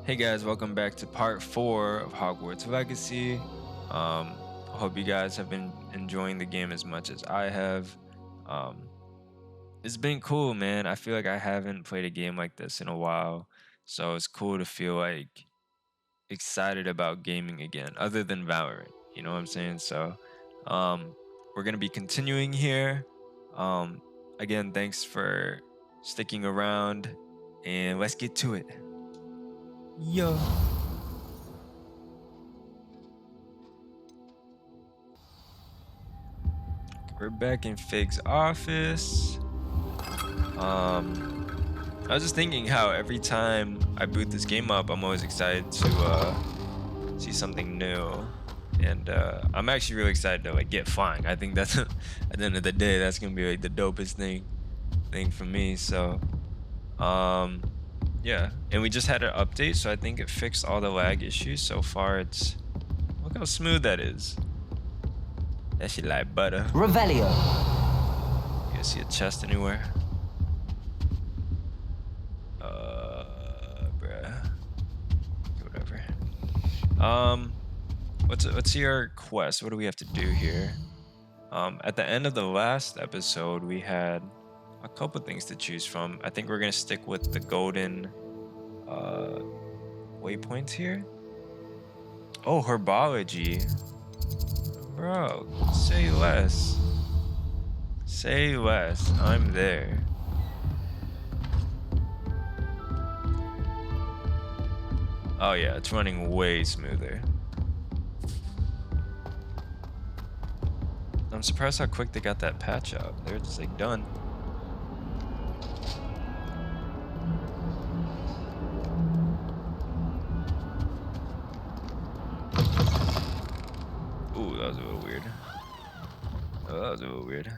Hey guys, welcome back to part 4 of Hogwarts Legacy. I hope you guys have been enjoying the game as much as I have. Um, it's been cool, man. I feel like I haven't played a game like this in a while, so it's cool to feel like excited about gaming again, other than Valorant. You know what I'm saying? So, we're gonna be continuing here. Again, thanks for sticking around, and let's get to it. Yo. We're back in Fig's office. I was just thinking how every time I boot this game up, I'm always excited to see something new, and I'm actually really excited to like get flying. I think that's at the end of the day, that's gonna be like the dopest thing for me. So, yeah, and we just had an update, so I think it fixed all the lag issues. So far, look how smooth that is. That shit like butter. Revelio. You guys see a chest anywhere? Bruh. Whatever. Let's see our quest. What do we have to do here? At the end of the last episode, we had a couple things to choose from. I think we're gonna stick with the golden waypoints here. Oh, herbology. Bro, say less. Say less. I'm there. Oh yeah, it's running way smoother. I'm surprised how quick they got that patch out. They're just like done. Ooh, that was a little weird. Oh, that was a little weird.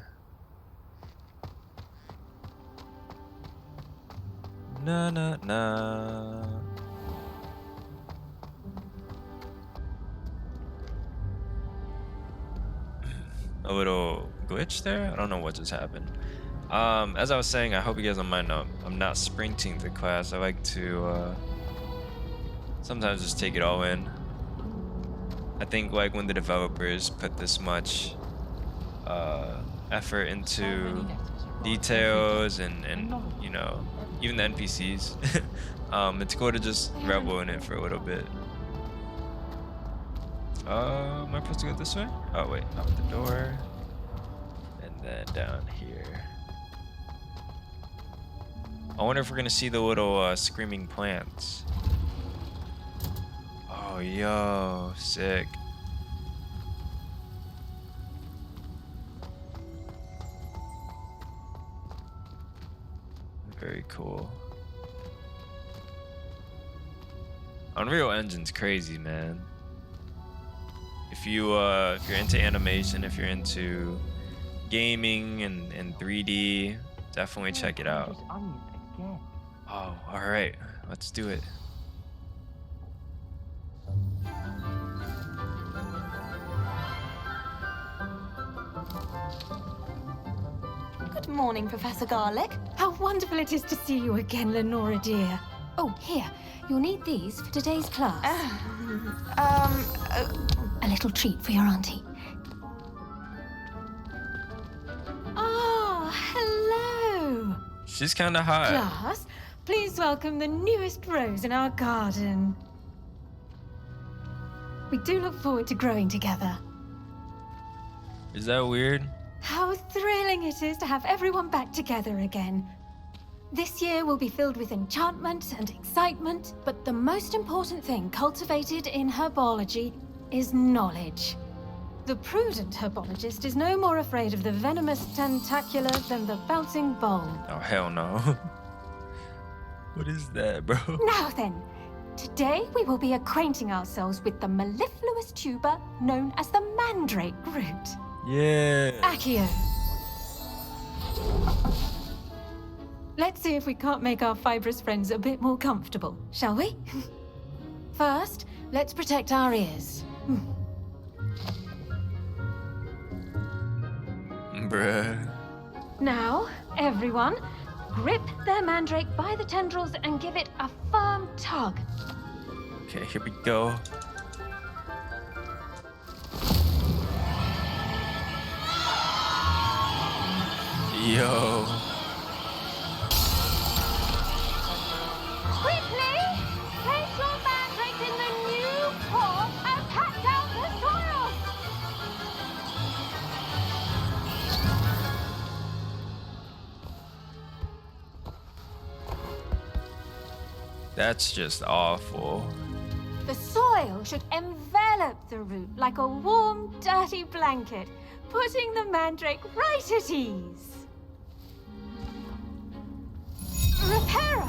Na na na. A little glitch there? I don't know what just happened. As I was saying, I hope you guys don't mind. I'm not sprinting to class. I like to sometimes just take it all in. I think like when the developers put this much effort into details and you know, even the NPCs, it's cool to just revel in it for a little bit. Am I supposed to go this way? Oh wait, out the door, and then down here. I wonder if we're gonna see the little screaming plants. Oh, yo, sick. Very cool. Unreal Engine's crazy, man. If you're into animation, if you're into gaming and 3D, definitely check it out. Oh, all right, let's do it. Good morning, Professor Garlick. How wonderful it is to see you again, Lenora dear. Oh, here, you'll need these for today's class. A little treat for your auntie. Oh, hello. She's kind of hot. Class, please welcome the newest rose in our garden. We do look forward to growing together. Is that weird? How thrilling it is to have everyone back together again. This year will be filled with enchantment and excitement, but the most important thing cultivated in herbology is knowledge. The prudent herbologist is no more afraid of the venomous tentacular than the bouncing bulb. Oh, hell no. What is that, bro? Now then, today we will be acquainting ourselves with the mellifluous tuber known as the mandrake root. Yeah. Accio. Let's see if we can't make our fibrous friends a bit more comfortable, shall we? First, let's protect our ears. Bruh. Now, everyone, grip their mandrake by the tendrils and give it a firm tug. Okay, here we go. Yo. Quickly! Place your mandrakes in the new pot and pat down the soil! That's just awful. The soil should envelop the root like a warm, dirty blanket, putting the mandrake right at ease. Reparo!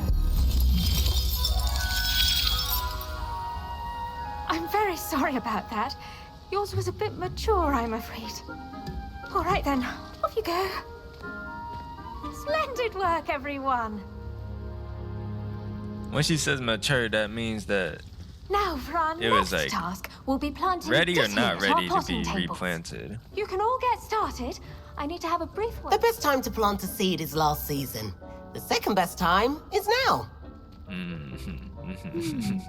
I'm very sorry about that. Yours was a bit mature, I'm afraid. All right then, off you go. Splendid work, everyone. When she says mature, that means that Now for our it was next like task, we'll be planting ready or ditties not at our ready to potting be tables. replanted. You can all get started. I need to have a brief word. The best time to plant a seed is last season. The second best time is now.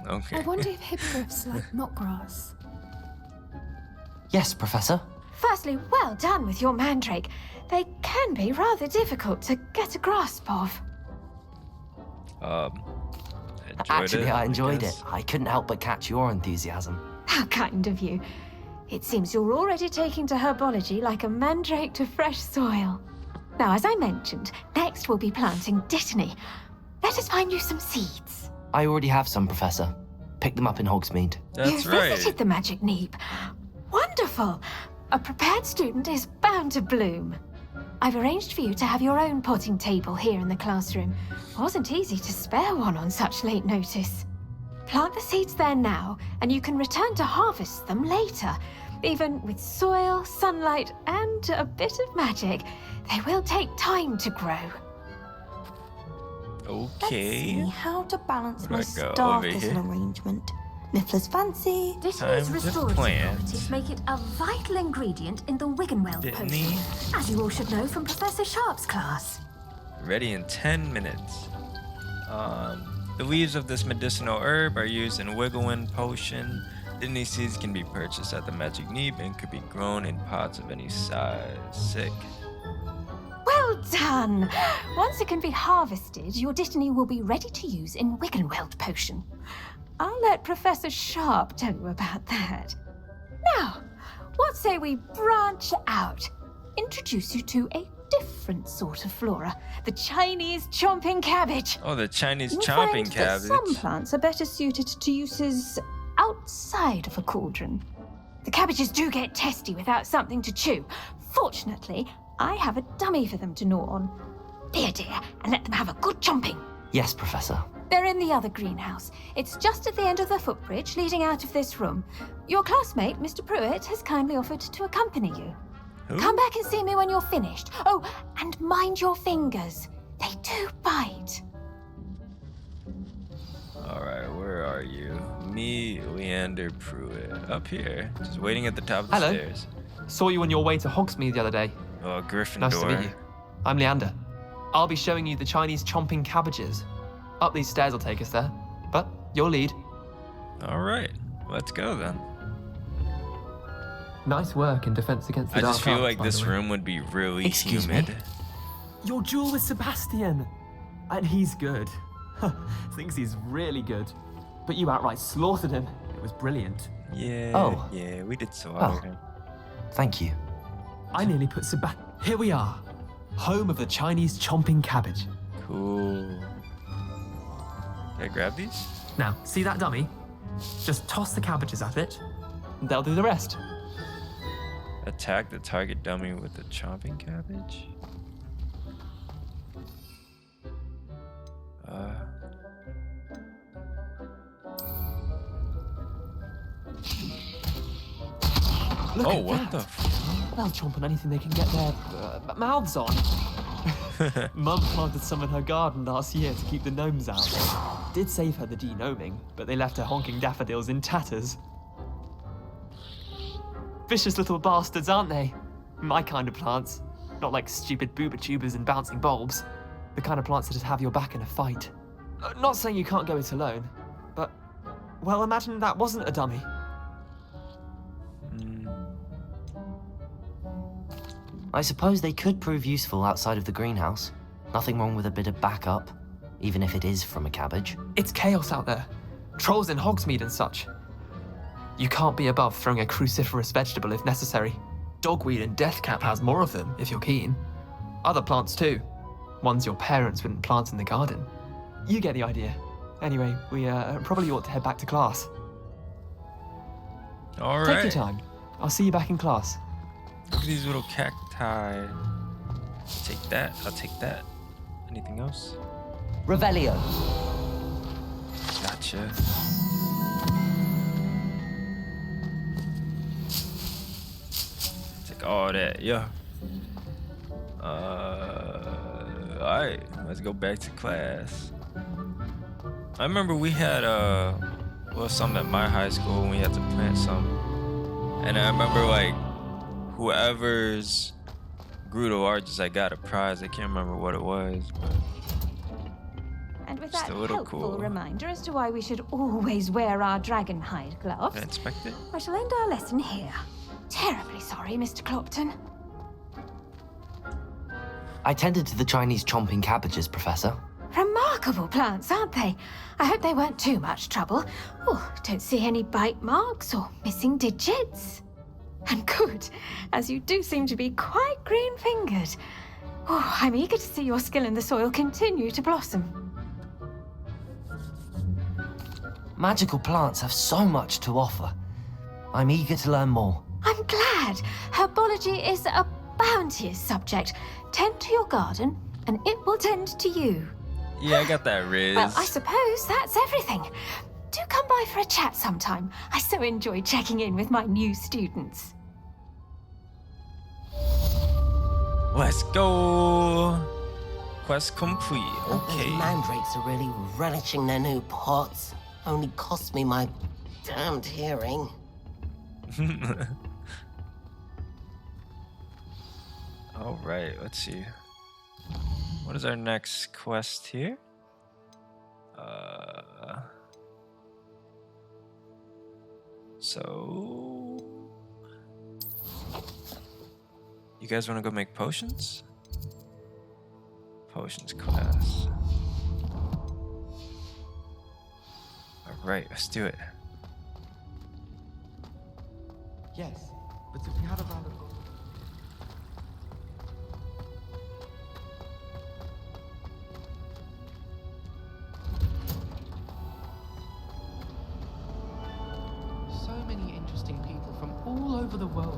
Okay. I wonder if hippogriffs like knotgrass. Yes, Professor. Firstly, well done with your mandrake. They can be rather difficult to get a grasp of. Actually, I enjoyed guess. it. I couldn't help but catch your enthusiasm. How kind of you. It seems you're already taking to herbology like a mandrake to fresh soil. Now, as I mentioned, next we'll be planting dittany. Let us find you some seeds. I already have some, Professor. Pick them up in Hogsmeade. That's You right. visited the Magic Neep. Wonderful. A prepared student is bound to bloom. I've arranged for you to have your own potting table here in the classroom. Wasn't easy to spare one on such late notice. Plant the seeds there now, and you can return to harvest them later. Even with soil, sunlight, and a bit of magic, they will take time to grow. Let's Okay. see how to balance Where'd my I go? star Over thistle here? arrangement. Niffler's fancy. Time Dittany's to restorative plant. properties make it a vital ingredient in the Wiggenweld Dittany. potion, as you all should know from Professor Sharp's class. Ready in 10 minutes. The leaves of this medicinal herb are used in Wigglewin potion. Dittany seeds can be purchased at the Magic Neep and could be grown in pots of any size. Sick. Well done! Once it can be harvested, your dittany will be ready to use in Wiggenweld potion. I'll let Professor Sharp tell you about that. Now, what say we branch out? Introduce you to a different sort of flora, the Chinese chomping cabbage. Oh, the Chinese You'll chomping find that cabbage. some plants are better suited to uses outside of a cauldron. The cabbages do get testy without something to chew. Fortunately, I have a dummy for them to gnaw on. Be a dear and let them have a good chomping. Yes, Professor. They're in the other greenhouse. It's just at the end of the footbridge leading out of this room. Your classmate, Mr. Pruitt, has kindly offered to accompany you. Who? Come back and see me when you're finished. Oh, and mind your fingers. They do bite. Alright, where are you? Me, Leander Pruitt. Up here. Just waiting at the top of the Hello. stairs. Saw you on your way to Hogsmeade the other day. Oh, Gryffindor. Nice to meet you. I'm Leander. I'll be showing you the Chinese chomping cabbages. Up these stairs will take us there, but your lead. Alright, let's go then. Nice work in defense against the I dark just feel arts, like by this the way. room would be really Excuse me? humid. Your duel with Sebastian. And he's good. Thinks he's really good. But you outright slaughtered him. It was brilliant. Yeah, Oh. yeah, we did so Oh. him. Thank you. I nearly put Sebastian. Here we are. Home of the Chinese chomping cabbage. Cool. Can I grab these? Now, see that dummy? Just toss the cabbages at it. They'll do the rest. Attack the target dummy with the chomping cabbage? Look Oh, at what that. the f- They'll chomp on anything they can get their mouths on. Mum planted some in her garden last year to keep the gnomes out. Did save her the de-gnoming, but they left her honking daffodils in tatters. Vicious little bastards, aren't they? My kind of plants. Not like stupid booba tubers and bouncing bulbs. The kind of plants that'd have your back in a fight. Not saying you can't go it alone, but Well, imagine that wasn't a dummy. I suppose they could prove useful outside of the greenhouse. Nothing wrong with a bit of backup, even if it is from a cabbage. It's chaos out there. Trolls in Hogsmeade and such. You can't be above throwing a cruciferous vegetable if necessary. Dogweed and deathcap has more of them, if you're keen. Other plants too. Ones your parents wouldn't plant in the garden. You get the idea. Anyway, we probably ought to head back to class. All right. Take your time. I'll see you back in class. Look at these little cacti. Take that. I'll take that. Anything else? Revelio. Gotcha. Take all that, yeah. Alright, let's go back to class. I remember we had some at my high school when we had to plant some. And I remember like whoever's grew the largest, I got a prize. I can't remember what it was, but And with just that a little helpful cool. reminder as to why we should always wear our dragon hide gloves, Can I inspect it? I shall end our lesson here. Terribly sorry, Mr. Clopton. I tended to the Chinese chomping cabbages, Professor. Remarkable plants, aren't they? I hope they weren't too much trouble. Oh, don't see any bite marks or missing digits. And good, as you do seem to be quite green-fingered. Oh, I'm eager to see your skill in the soil continue to blossom. Magical plants have so much to offer. I'm eager to learn more. I'm glad. Herbology is a bounteous subject. Tend to your garden, and it will tend to you. Yeah, I got that, Riz. Well, I suppose that's everything. Do come by for a chat sometime. I so enjoy checking in with my new students. Let's go. Quest complete. Okay. Those mandrakes are really relishing their new pots. Only cost me my damned hearing. All right, let's see. What is our next quest here? So you guys want to go make potions? Potions class. All right, let's do it. Yes, but if we had a round of... So many interesting people from all over the world.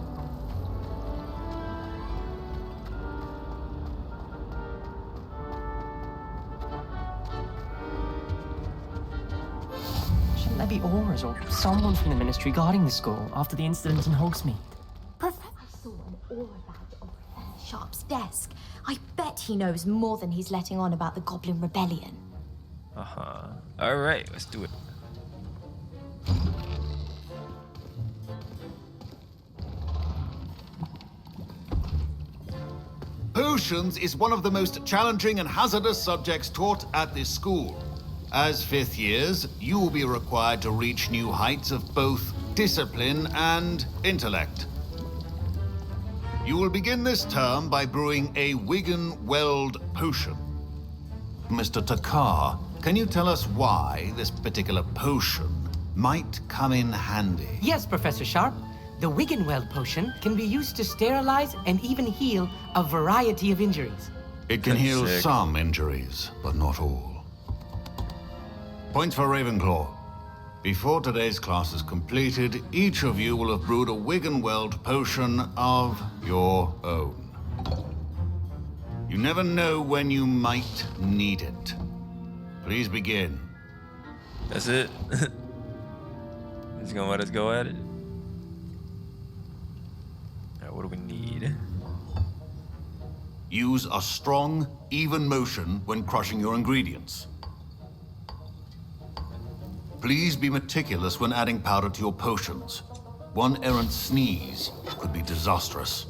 Shouldn't there be auras or someone from the ministry guarding the school after the incident in Hogsmeade? I saw an aura badge on Professor Sharp's desk. I bet he knows more than he's letting on about the Goblin Rebellion. Uh-huh. All right, let's do it. Potions is one of the most challenging and hazardous subjects taught at this school. As fifth years, you will be required to reach new heights of both discipline and intellect. You will begin this term by brewing a Wigan-Weld potion. Mr. Takar, can you tell us why this particular potion might come in handy? Yes, Professor Sharp. The Wiggenweld potion can be used to sterilize and even heal a variety of injuries. It can heal some injuries, but not all. Points for Ravenclaw. Before today's class is completed, each of you will have brewed a Wiggenweld potion of your own. You never know when you might need it. Please begin. That's it. He's gonna let us go at it. All right, what do we need? Use a strong, even motion when crushing your ingredients. Please be meticulous when adding powder to your potions. One errant sneeze could be disastrous.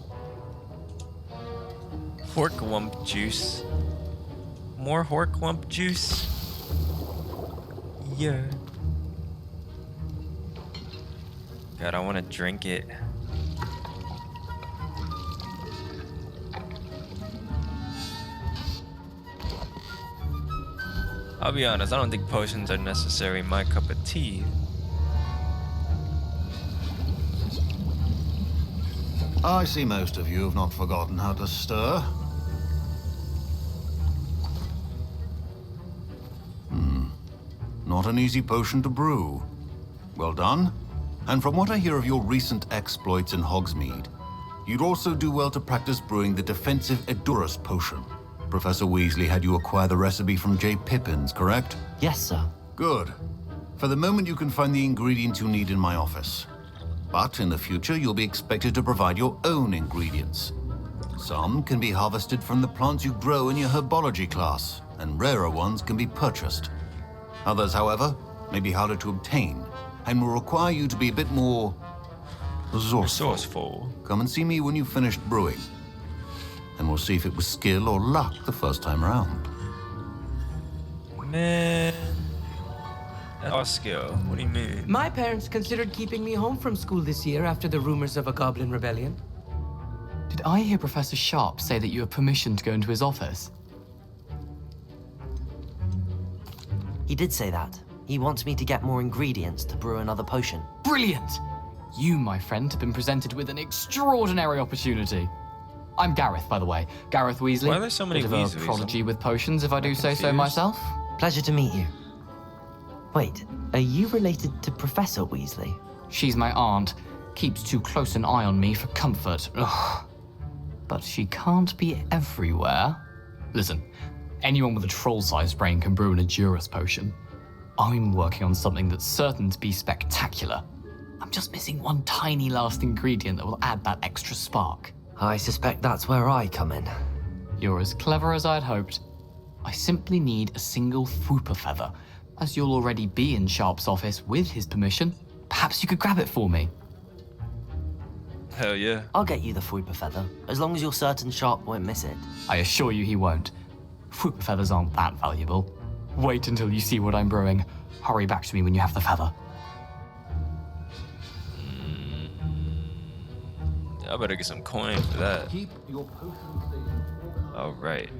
Horklump juice. More Horklump juice. Yeah. God, I want to drink it. I'll be honest, I don't think potions are necessarily my cup of tea. I see most of you have not forgotten how to stir. Not an easy potion to brew. Well done. And from what I hear of your recent exploits in Hogsmeade, you'd also do well to practice brewing the defensive Edurus potion. Professor Weasley had you acquire the recipe from J. Pippins, correct? Yes, sir. Good. For the moment, you can find the ingredients you need in my office. But in the future, you'll be expected to provide your own ingredients. Some can be harvested from the plants you grow in your herbology class, and rarer ones can be purchased. Others, however, may be harder to obtain, and will require you to be a bit more resourceful. Come and see me when you've finished brewing, and we'll see if it was skill or luck the first time around. Man, that's all skill. What do you mean? My parents considered keeping me home from school this year after the rumors of a goblin rebellion. Did I hear Professor Sharp say that you have permission to go into his office? He did say that. He wants me to get more ingredients to brew another potion. Brilliant! You, my friend, have been presented with an extraordinary opportunity. I'm Gareth, by the way. Gareth Weasley. Why are there so many Bit of a Weasleys? prodigy with potions, if I do say so confused. myself. Pleasure to meet you. Wait, are you related to Professor Weasley? She's my aunt. Keeps too close an eye on me for comfort. Ugh. But she can't be everywhere. Listen, anyone with a troll-sized brain can brew an Edurus potion. I'm working on something that's certain to be spectacular. I'm just missing one tiny last ingredient that will add that extra spark. I suspect that's where I come in. You're as clever as I'd hoped. I simply need a single Fwooper feather. As you'll already be in Sharp's office with his permission, perhaps you could grab it for me. Hell yeah. I'll get you the Fwooper feather, as long as you're certain Sharp won't miss it. I assure you he won't. Fwooper feathers aren't that valuable. Wait until you see what I'm brewing. Hurry back to me when you have the feather. I better get some coin for that. Keep your potion station. All right.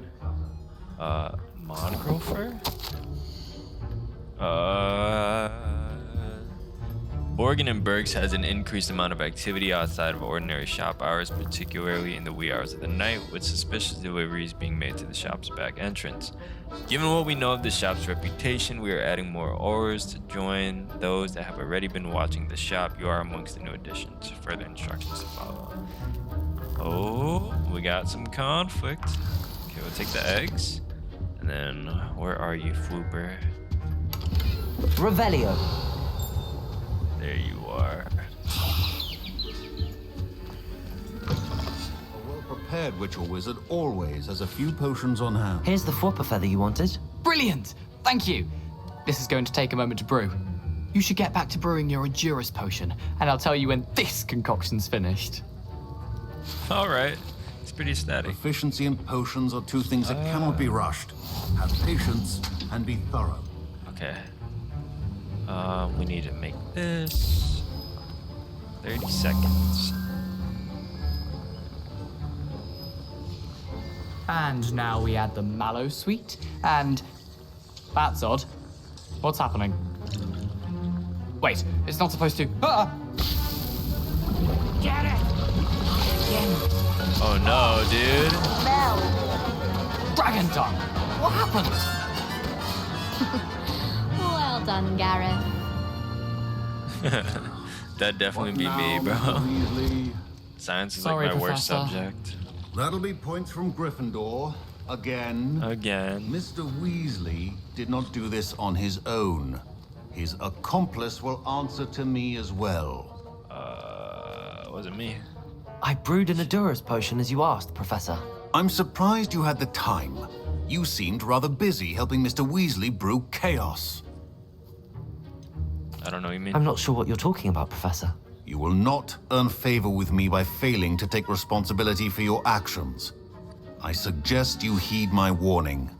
Mongrel Borgin and Bergs has an increased amount of activity outside of ordinary shop hours, particularly in the wee hours of the night, with suspicious deliveries being made to the shop's back entrance. Given what we know of the shop's reputation, we are adding more aurors to join those that have already been watching the shop. You are amongst the new additions. Further instructions to follow. Oh, we got some conflict. Okay, we'll take the eggs. And then, where are you, Flooper? Revelio. There you are. A well-prepared ritual wizard always has a few potions on hand. Here's the Fwooper feather you wanted. Brilliant! Thank you! This is going to take a moment to brew. You should get back to brewing your Edurus potion, and I'll tell you when this concoction's finished. All right. It's pretty static. Efficiency and potions are two things that cannot be rushed. Have patience and be thorough. Okay. We need to make this 30 seconds. And now we add the mallow sweet, and... That's odd. What's happening? Wait, it's not supposed to... Ah! Get it! Oh no, dude. Dragon tongue! What happened? Well done, Gareth. That'd definitely be me, bro. Science is Sorry, like my worst Professor. subject. That'll be points from Gryffindor. Again. Mr. Weasley did not do this on his own. His accomplice will answer to me as well. Wasn't me. I brewed an Edurus potion as you asked, Professor. I'm surprised you had the time. You seemed rather busy helping Mr. Weasley brew chaos. I don't know what you mean. I'm not sure what you're talking about, Professor. You will not earn favor with me by failing to take responsibility for your actions. I suggest you heed my warning.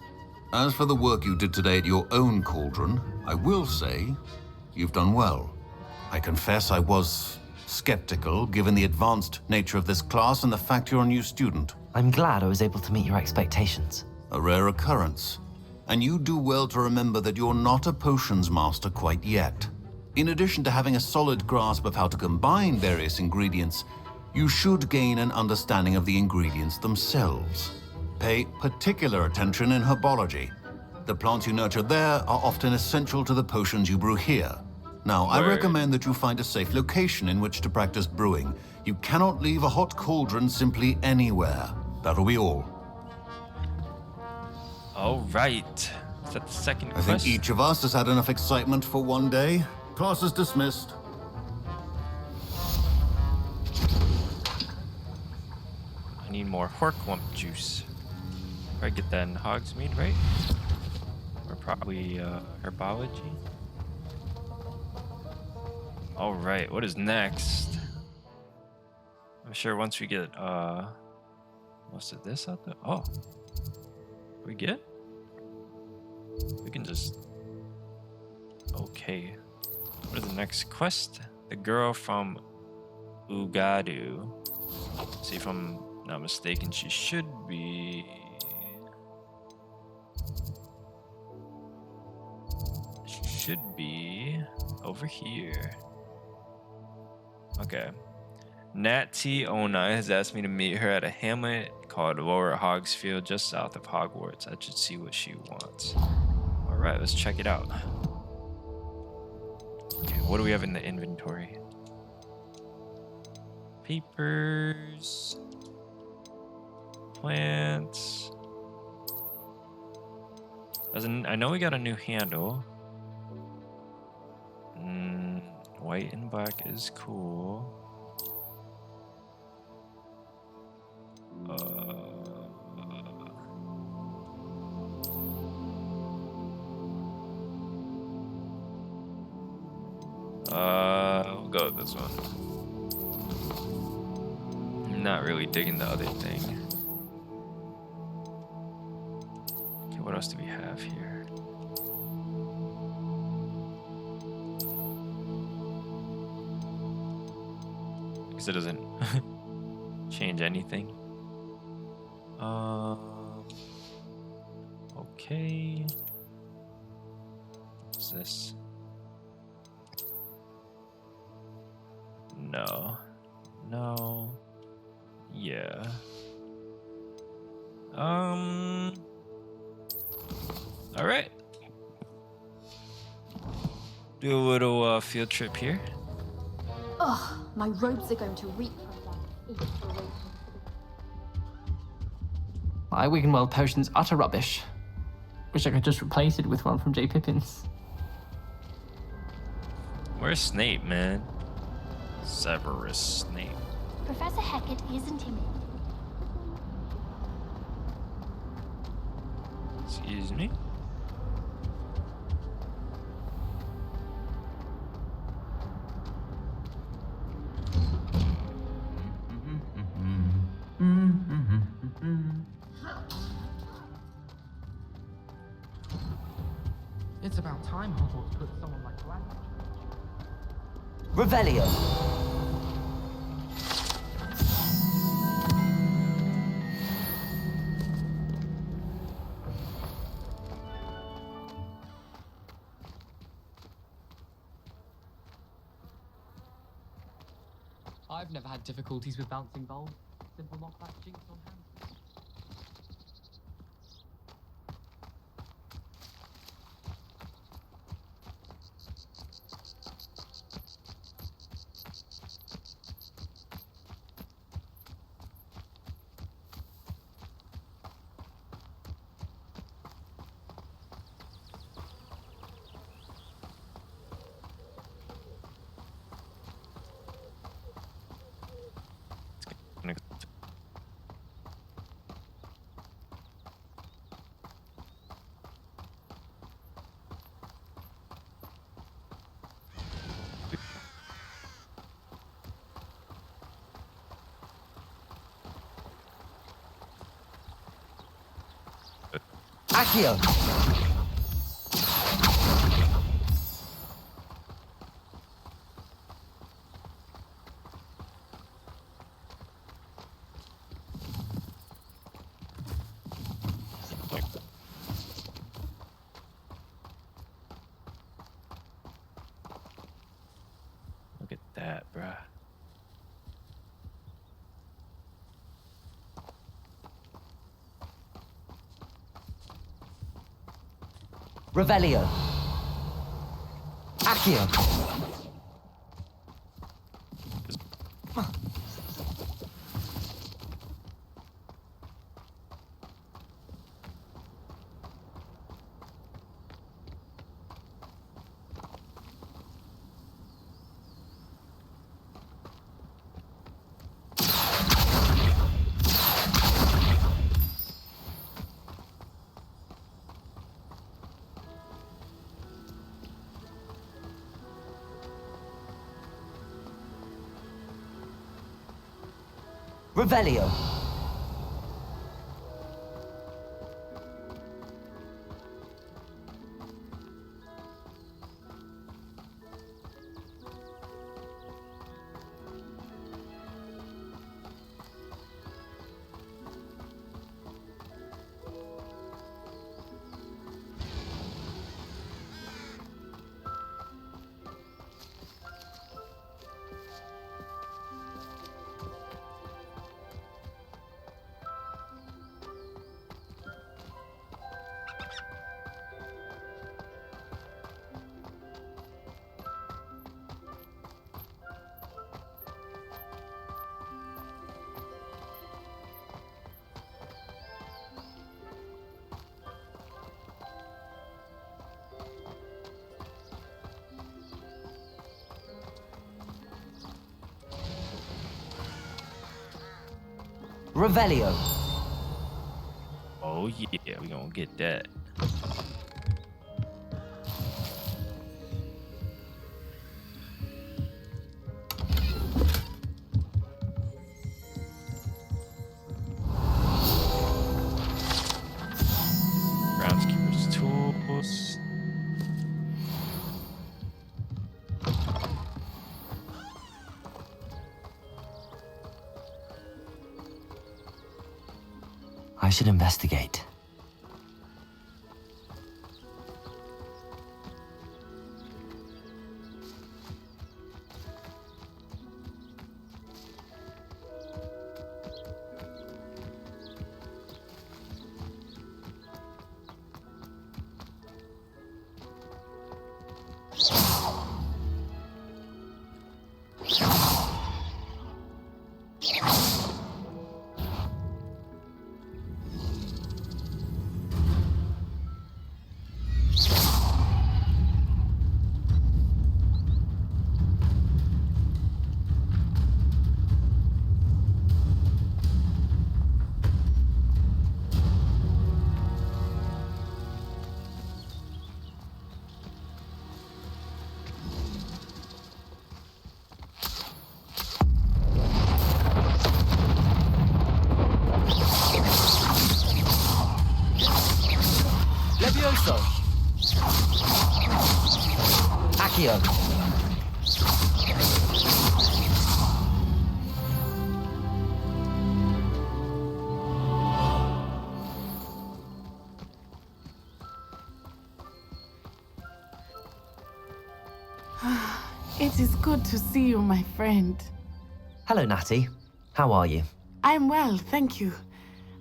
As for the work you did today at your own cauldron, I will say you've done well. I confess I was skeptical given the advanced nature of this class and the fact you're a new student. I'm glad I was able to meet your expectations. A rare occurrence. And you do well to remember that you're not a potions master quite yet. In addition to having a solid grasp of how to combine various ingredients, you should gain an understanding of the ingredients themselves. Pay particular attention in herbology. The plants you nurture there are often essential to the potions you brew here. Now, I recommend that you find a safe location in which to practice brewing. You cannot leave a hot cauldron simply anywhere. That'll be all. All right. Is that the second I think each of us has had enough excitement for one day. Class is dismissed. I need more Horklump juice. I get that in Hogsmeade, right? Or probably herbology. All right, what is next? I'm sure once we get most of this out there. Oh, we get? We can just. Okay. What is the next quest? The girl from Ugadu. See if I'm not mistaken, she should be. Should be over here. Okay. Nat T09 has asked me to meet her at a hamlet called Lower Hogsfield, just south of Hogwarts. I should see what she wants. All right, let's check it out. Okay, what do we have in the inventory? Papers, plants. I know we got a new handle. White and black is cool. We'll go with this one. Not really digging the other thing. Okay, what else do we have here? Because it doesn't change anything. Okay. What's this? No. No. Yeah. All right. Do a little field trip here. Ugh, my robes are going to reek from that inspiration. My Wiggenweld potion's utter rubbish. Wish I could just replace it with one from J. Pippin's. Where's Snape, man? Severus Snape. Professor Hecat isn't him. Excuse me? It's about time Hogwarts put someone like Black. Revelio. I've never had difficulties with bouncing balls. Simple knockback jinx on hand. Accio. that, bruh. Revelio. Accio. Revelio. Revelio. Oh yeah, we gonna get that. Groundskeeper's tools. I should investigate. Levioso. Accio. It is good to see you, my friend. Hello, Natty. How are you? I'm well, thank you.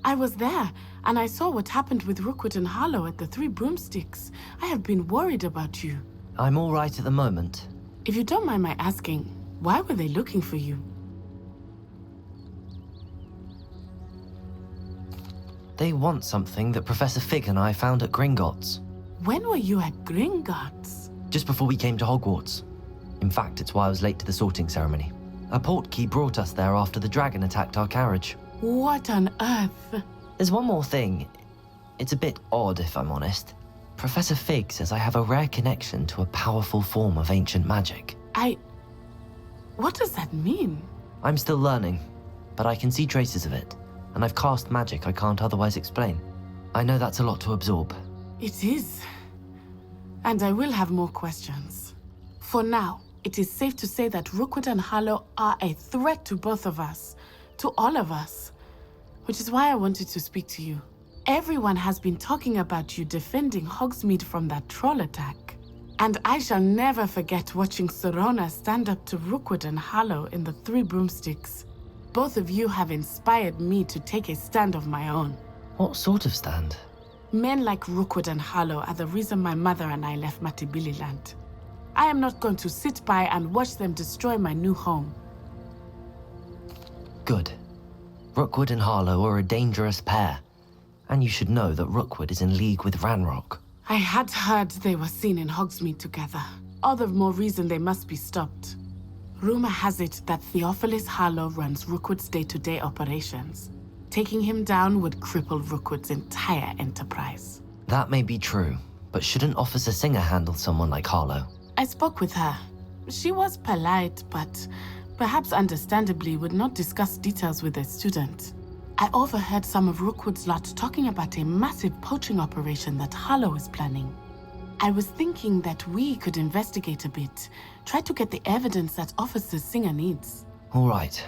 I was there, and I saw what happened with Rookwood and Harlow at the Three Broomsticks. I have been worried about you. I'm all right at the moment. If you don't mind my asking, why were they looking for you? They want something that Professor Fig and I found at Gringotts. When were you at Gringotts? Just before we came to Hogwarts. In fact, it's why I was late to the sorting ceremony. A portkey brought us there after the dragon attacked our carriage. What on earth? There's one more thing. It's a bit odd, if I'm honest. Professor Fig says I have a rare connection to a powerful form of ancient magic. What does that mean? I'm still learning, but I can see traces of it, and I've cast magic I can't otherwise explain. I know that's a lot to absorb. It is. And I will have more questions. For now, it is safe to say that Rookwood and Harlow are a threat to both of us, to all of us, which is why I wanted to speak to you. Everyone has been talking about you defending Hogsmeade from that troll attack. And I shall never forget watching Serona stand up to Rookwood and Harlow in the Three Broomsticks. Both of you have inspired me to take a stand of my own. What sort of stand? Men like Rookwood and Harlow are the reason my mother and I left Matibili-land. I am not going to sit by and watch them destroy my new home. Good. Rookwood and Harlow are a dangerous pair. And you should know that Rookwood is in league with Ranrock. I had heard they were seen in Hogsmeade together. All the more reason they must be stopped. Rumor has it that Theophilus Harlow runs Rookwood's day-to-day operations. Taking him down would cripple Rookwood's entire enterprise. That may be true, but shouldn't Officer Singer handle someone like Harlow? I spoke with her. She was polite, but perhaps understandably would not discuss details with a student. I overheard some of Rookwood's lot talking about a massive poaching operation that Harlow is planning. I was thinking that we could investigate a bit, try to get the evidence that Officer Singer needs. All right,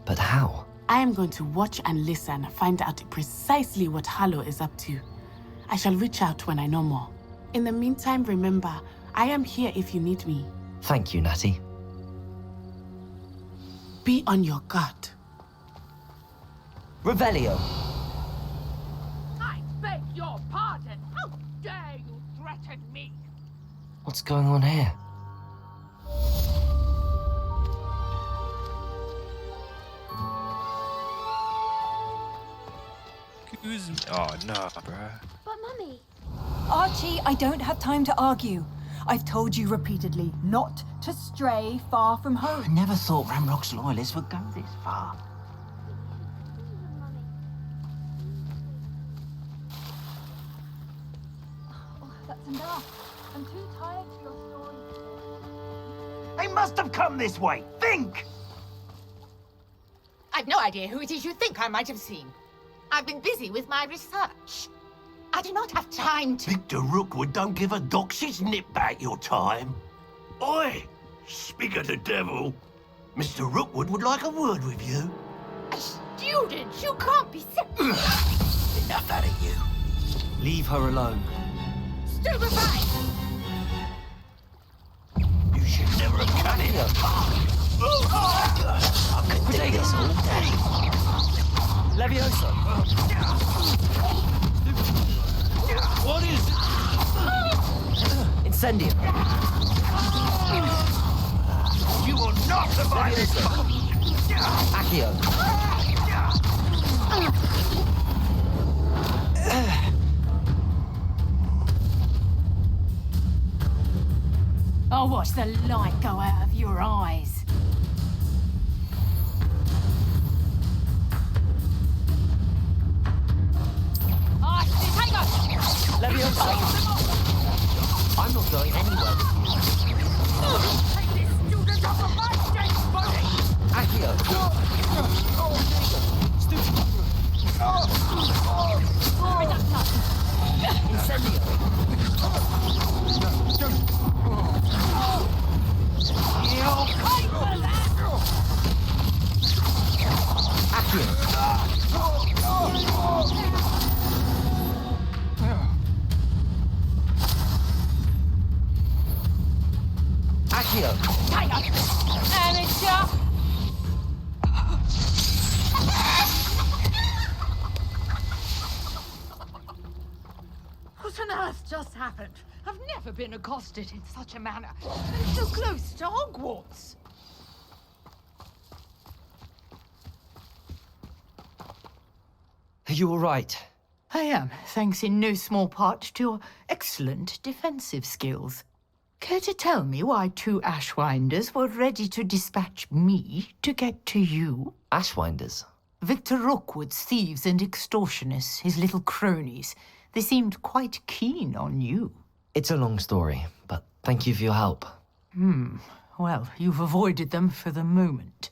but how? I am going to watch and listen, find out precisely what Harlow is up to. I shall reach out when I know more. In the meantime, remember, I am here if you need me. Thank you, Natty. Be on your guard. Revelio. I beg your pardon. How dare you threaten me? What's going on here? Excuse me. Oh, no, bruh. But Mummy... Archie, I don't have time to argue. I've told you repeatedly not to stray far from home. I never thought Ranrock's loyalists would go this far. That's enough. I'm too tired for your story. They must have come this way. Think! I've no idea who it is you think I might have seen. I've been busy with my research. I do not have time to... Victor Rookwood don't give a doxy's nip back your time. Oi! Speak of the devil. Mr. Rookwood would like a word with you. A student? You can't be Enough out of you. Leave her alone. stupefied! You should never have cut it. I could do this all day. Levioso. What is it? Incendium. You will not survive this. Accio. I'll watch the light go out of your eyes. Levioso. I'm not going anywhere with you. Take this student off of my dead body! Accio. You'll pay for that! Accio. Amateur! What on earth just happened? I've never been accosted in such a manner. And so close to Hogwarts. Are you all right? I am, thanks in no small part to your excellent defensive skills. Care to tell me why two Ashwinders were ready to dispatch me to get to you? Ashwinders? Victor Rookwood's thieves and extortionists, his little cronies. They seemed quite keen on you. It's a long story, but thank you for your help. Well, you've avoided them for the moment.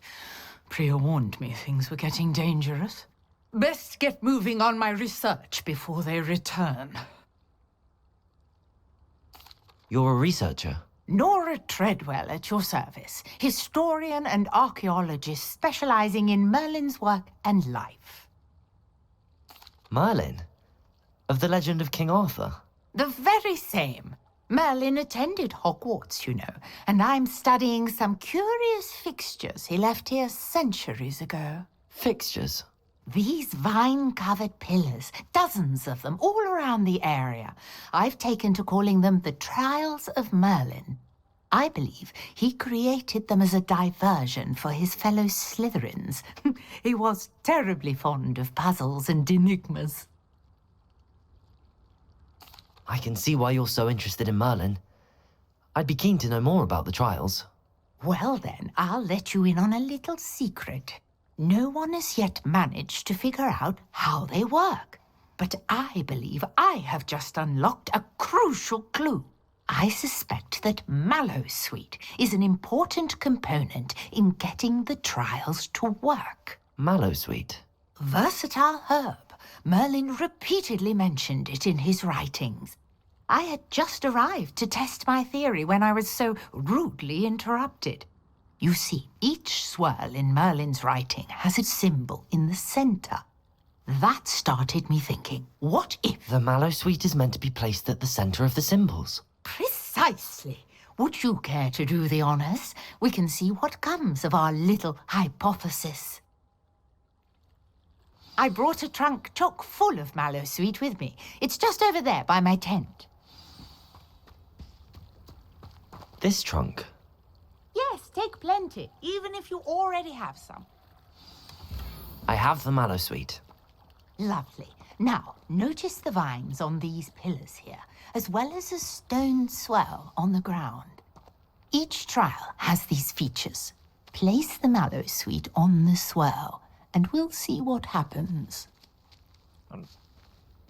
Priya warned me things were getting dangerous. Best get moving on my research before they return. You're a researcher? Nora Treadwell at your service, historian and archaeologist specializing in Merlin's work and life. Merlin? Of the legend of King Arthur? The very same. Merlin attended Hogwarts, you know, and I'm studying some curious fixtures he left here centuries ago. Fixtures? These vine-covered pillars, dozens of them, all around the area. I've taken to calling them the Trials of Merlin. I believe he created them as a diversion for his fellow Slytherins. He was terribly fond of puzzles and enigmas. I can see why you're so interested in Merlin. I'd be keen to know more about the trials. Well then, I'll let you in on a little secret. No one has yet managed to figure out how they work. But I believe I have just unlocked a crucial clue. I suspect that Mallowsweet is an important component in getting the trials to work. Mallowsweet? Versatile herb. Merlin repeatedly mentioned it in his writings. I had just arrived to test my theory when I was so rudely interrupted. You see, each swirl in Merlin's writing has a symbol in the center. That started me thinking, what if... The Mallowsweet is meant to be placed at the center of the symbols. Precisely. Would you care to do the honors? We can see what comes of our little hypothesis. I brought a trunk chock full of Mallowsweet with me. It's just over there by my tent. This trunk? Yes, take plenty, even if you already have some. I have the Mallowsweet. Lovely. Now, notice the vines on these pillars here, as well as a stone swirl on the ground. Each trial has these features. Place the Mallowsweet on the swirl, and we'll see what happens.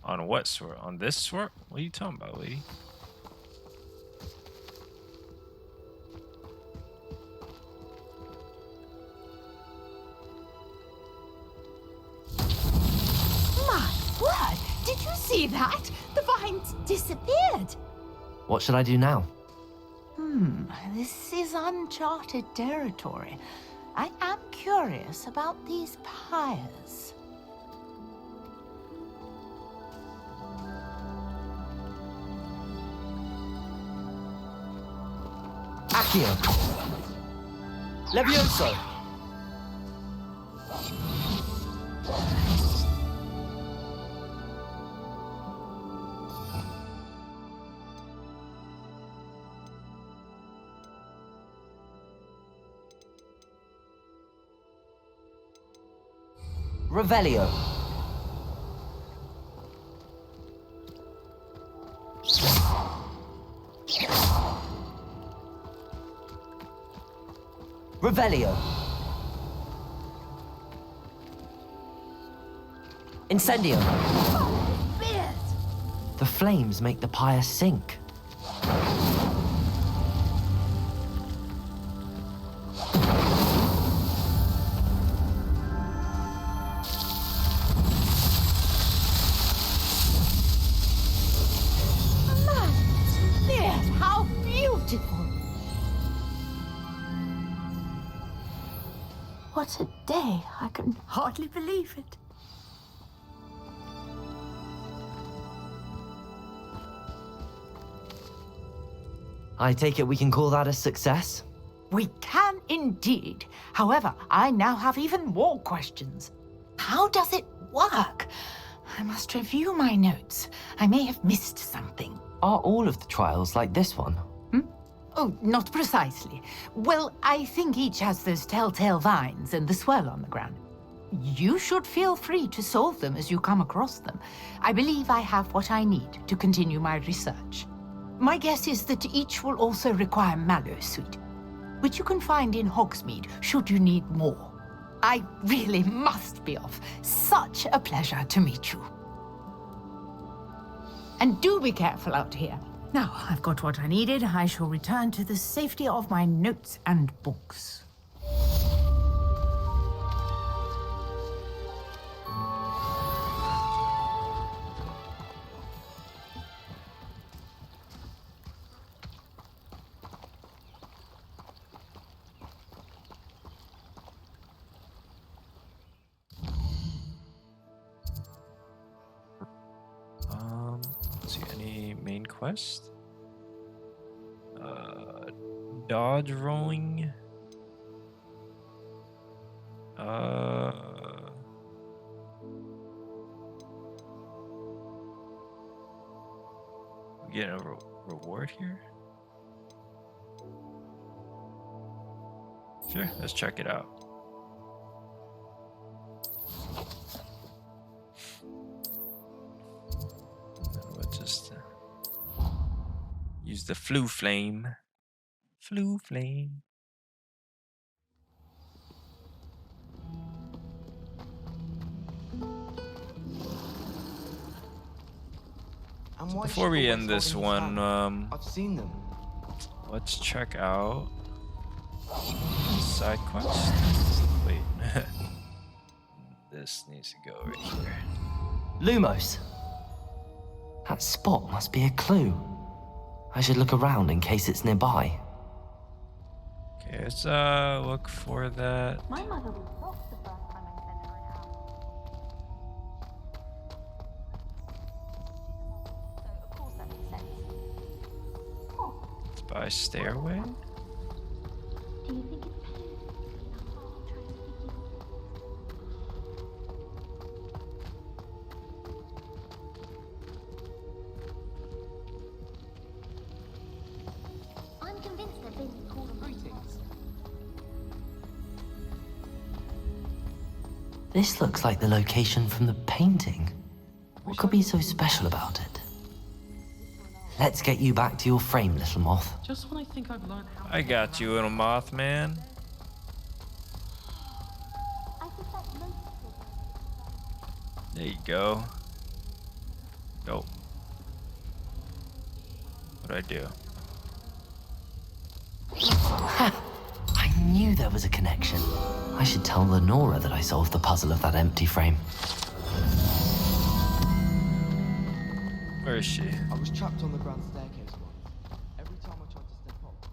On what swirl? On this swirl? What are you talking about, lady? My word! Did you see that? The vines disappeared. What should I do now? This is uncharted territory. I am curious about these pyres. Accio! Levioso! Revelio. Revelio. Incendio. The flames make the pyre sink. How beautiful! What a day! I can hardly believe it. I take it we can call that a success? We can indeed. However, I now have even more questions. How does it work? I must review my notes. I may have missed something. Are all of the trials like this one? Oh, not precisely. Well, I think each has those telltale vines and the swirl on the ground. You should feel free to solve them as you come across them. I believe I have what I need to continue my research. My guess is that each will also require Mallowsweet, which you can find in Hogsmeade should you need more. I really must be off. Such a pleasure to meet you. And do be careful out here. Now, I've got what I needed. I shall return to the safety of my notes and books. Let's see, any main quest? dodge rolling. We getting a reward here? Sure, let's check it out. Let's just use the flu flame. Flu flame. Before we end this one, I've seen them. let's check out side quest. Wait, this needs to go right here. Lumos. That spot must be a clue. I should look around in case it's nearby. Okay, let's look for that. My mother was shocked the first time I sent her an hour. So, of course, that makes sense. Oh, It's by stairway. do you think it's better? I'm convinced they've been called greetings. This looks like the location from the painting. What could be so special about it? Let's get you back to your frame, little moth. Just when I think I've learned how. I got you, little Mothman. There you go. Go. What'd I do? I knew there was a connection. I should tell Lenora that I solved the puzzle of that empty frame. Where is she? I was trapped on the grand staircase once. Every time I tried to step up.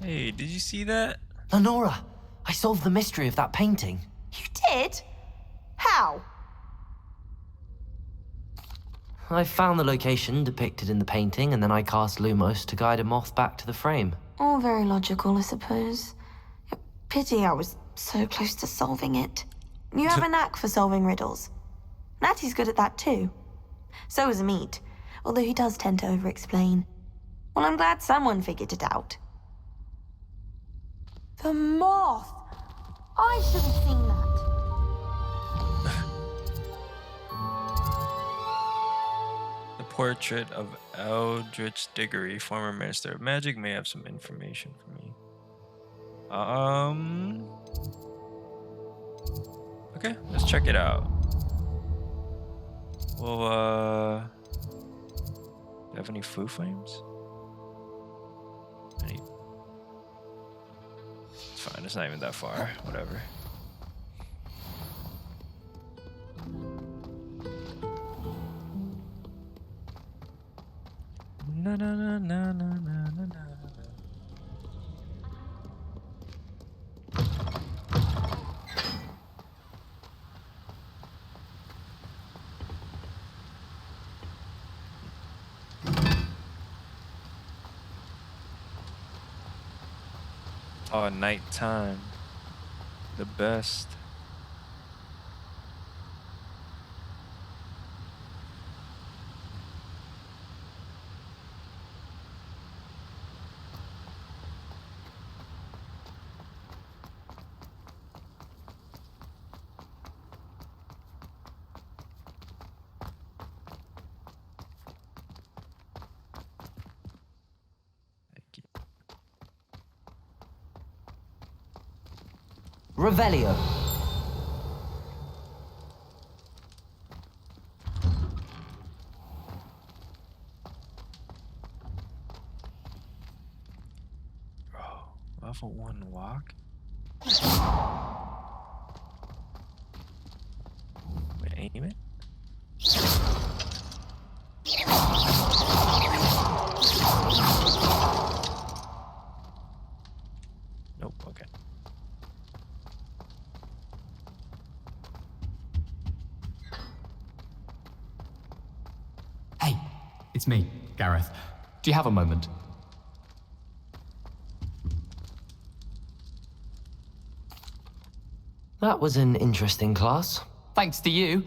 Hey, did you see that? Lenora, I solved the mystery of that painting. You did? How? I found the location depicted in the painting, and then I cast Lumos to guide a moth back to the frame. All very logical, I suppose. Pity I was so close to solving it. You have a knack for solving riddles. Natty's good at that too. So is Amit, although he does tend to over-explain. Well, I'm glad someone figured it out. The moth! I should have seen that. The portrait of Eldritch Diggory, former Minister of Magic, may have some information for me. Okay, let's check it out. Well, do you have any flu flames? Any? It's fine, it's not even that far, whatever. Na na na na na na na na. Oh, nighttime. The best. Revelio. Bro, level 1 walk? Wait, aim it? Nope, okay. Hey, it's me, Gareth. Do you have a moment? That was an interesting class. Thanks to you.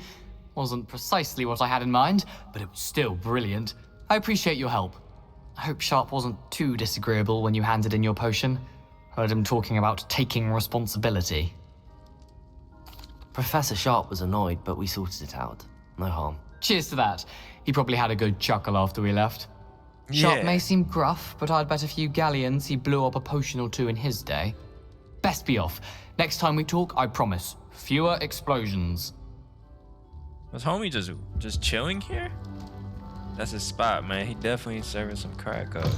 Wasn't precisely what I had in mind, but it was still brilliant. I appreciate your help. I hope Sharp wasn't too disagreeable when you handed in your potion. Heard him talking about taking responsibility. Professor Sharp was annoyed, but we sorted it out. No harm. Cheers to that. He probably had a good chuckle after we left. Sharp may seem gruff, but I'd bet a few galleons he blew up a potion or two in his day. Best be off. Next time we talk, I promise. Fewer explosions. Was homie just chilling here? That's his spot, man. He definitely serving some crack up.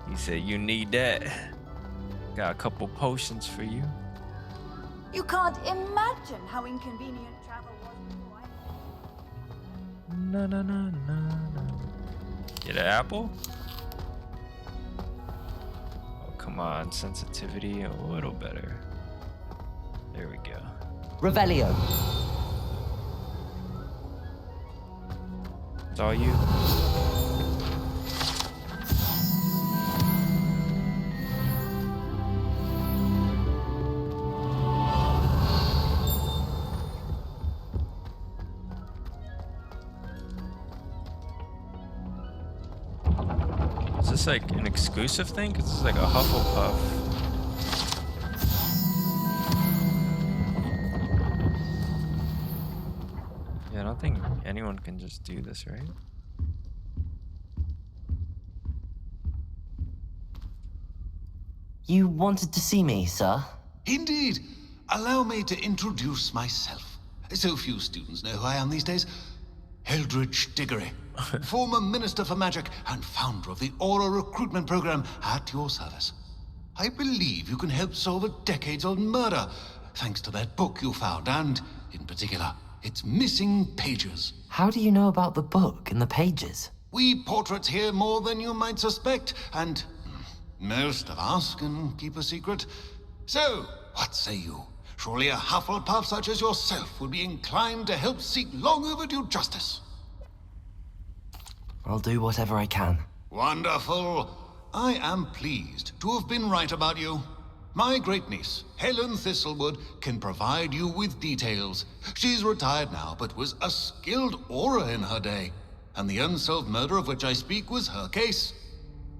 He said, you need that. Got a couple potions for you. You can't imagine how inconvenient travel was before I... No, no, no, no, no. Get an apple? Oh, come on. Sensitivity a little better. There we go. Revelio. It's all you. Is this like an exclusive thing? Because this is like a Hufflepuff. Yeah, I don't think anyone can just do this, right? You wanted to see me, sir? Indeed. Allow me to introduce myself. So few students know who I am these days. Eldritch Diggory, former Minister for Magic and founder of the Aura Recruitment Program at your service. I believe you can help solve a decades-old murder, thanks to that book you found, and, in particular, its missing pages. How do you know about the book and the pages? We portraits here more than you might suspect, and most of us can keep a secret. So, what say you? Surely a Hufflepuff such as yourself would be inclined to help seek long overdue justice. I'll do whatever I can. Wonderful. I am pleased to have been right about you. My great-niece, Helen Thistlewood, can provide you with details. She's retired now, but was a skilled aura in her day. And the unsolved murder of which I speak was her case.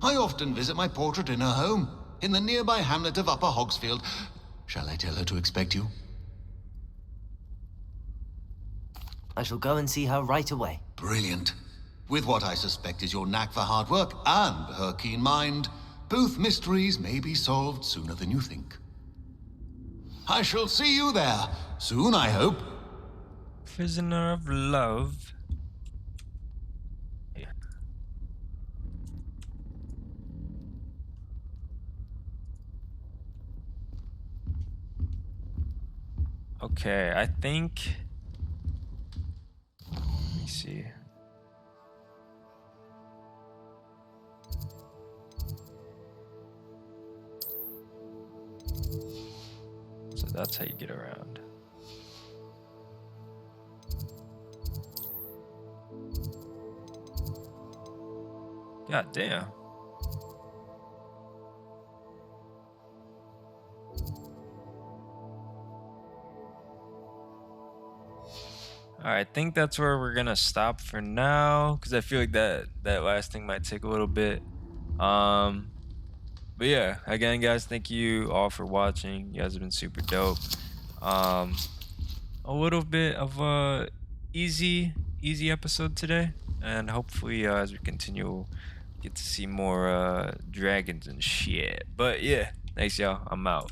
I often visit my portrait in her home, in the nearby hamlet of Upper Hogsfield. Shall I tell her to expect you? I shall go and see her right away. Brilliant. With what I suspect is your knack for hard work and her keen mind, both mysteries may be solved sooner than you think. I shall see you there soon, I hope. Prisoner of Love. Yeah. Okay, I think. Let me see. So that's how you get around. God damn. Alright, I think that's where we're gonna stop for now, because I feel like that last thing might take a little bit. But yeah, again guys, thank you all for watching. You guys have been super dope. A little bit of a easy episode today, and hopefully as we continue we'll get to see more dragons and shit. But yeah, thanks y'all, I'm out.